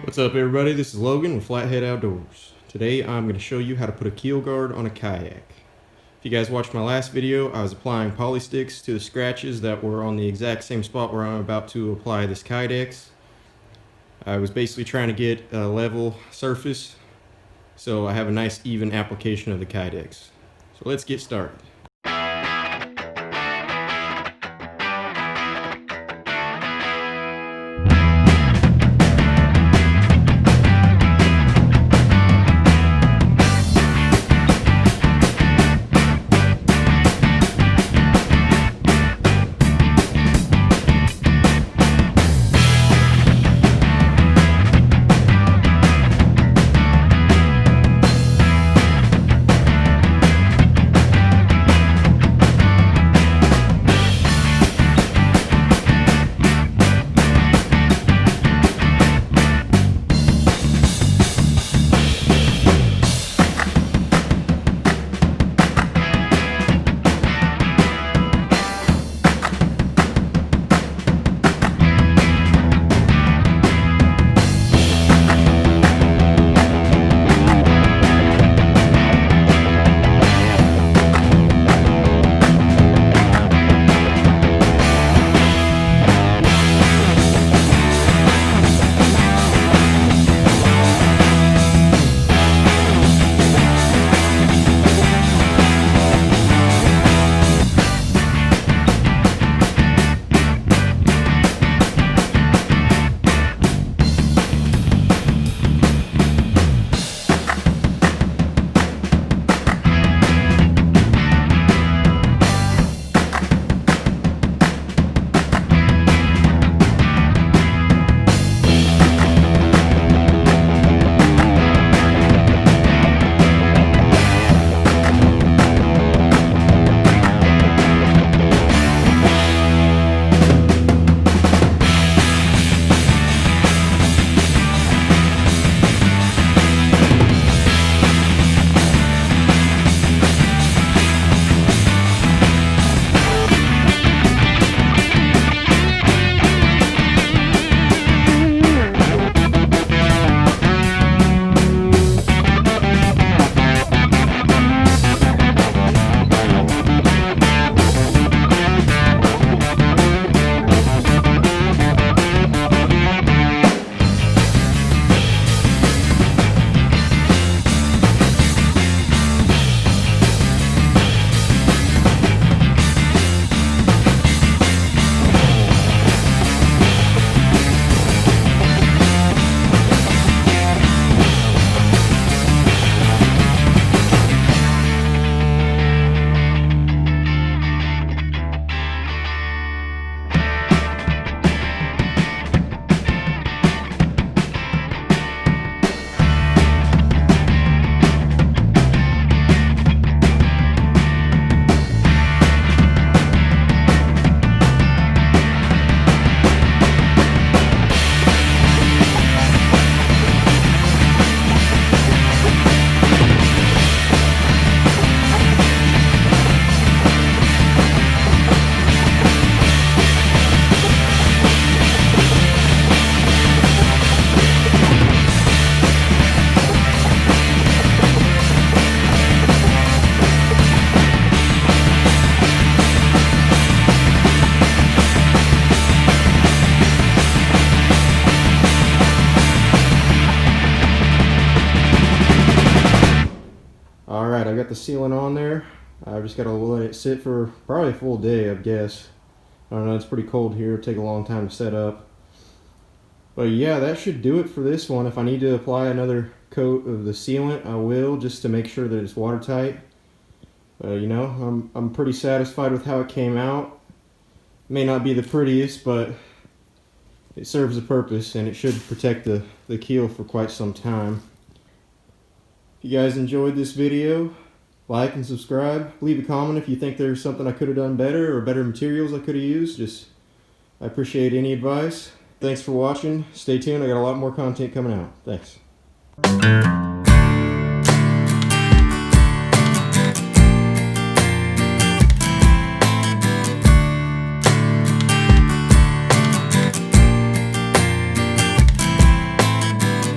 What's up everybody, this is Logan with Flathead Outdoors. Today I'm going to show you how to put a keel guard on a kayak. If you guys watched my last video, I was applying poly sticks to the scratches that were on the exact same spot where I'm about to apply this Kydex. I was basically trying to get a level surface so I have a nice even application of the Kydex. So let's get started. Alright, I got the sealant on there. I've just got to let it sit for probably a full day, I guess. I don't know, it's pretty cold here. It'll take a long time to set up. But yeah, that should do it for this one. If I need to apply another coat of the sealant, I will, just to make sure that it's watertight. You know, I'm pretty satisfied with how it came out. May not be the prettiest, but it serves a purpose, and it should protect the keel for quite some time. If you guys enjoyed this video, like and subscribe. Leave a comment if you think there's something I could have done better or better materials I could have used. I appreciate any advice. Thanks for watching. Stay tuned. I got a lot more content coming out. Thanks.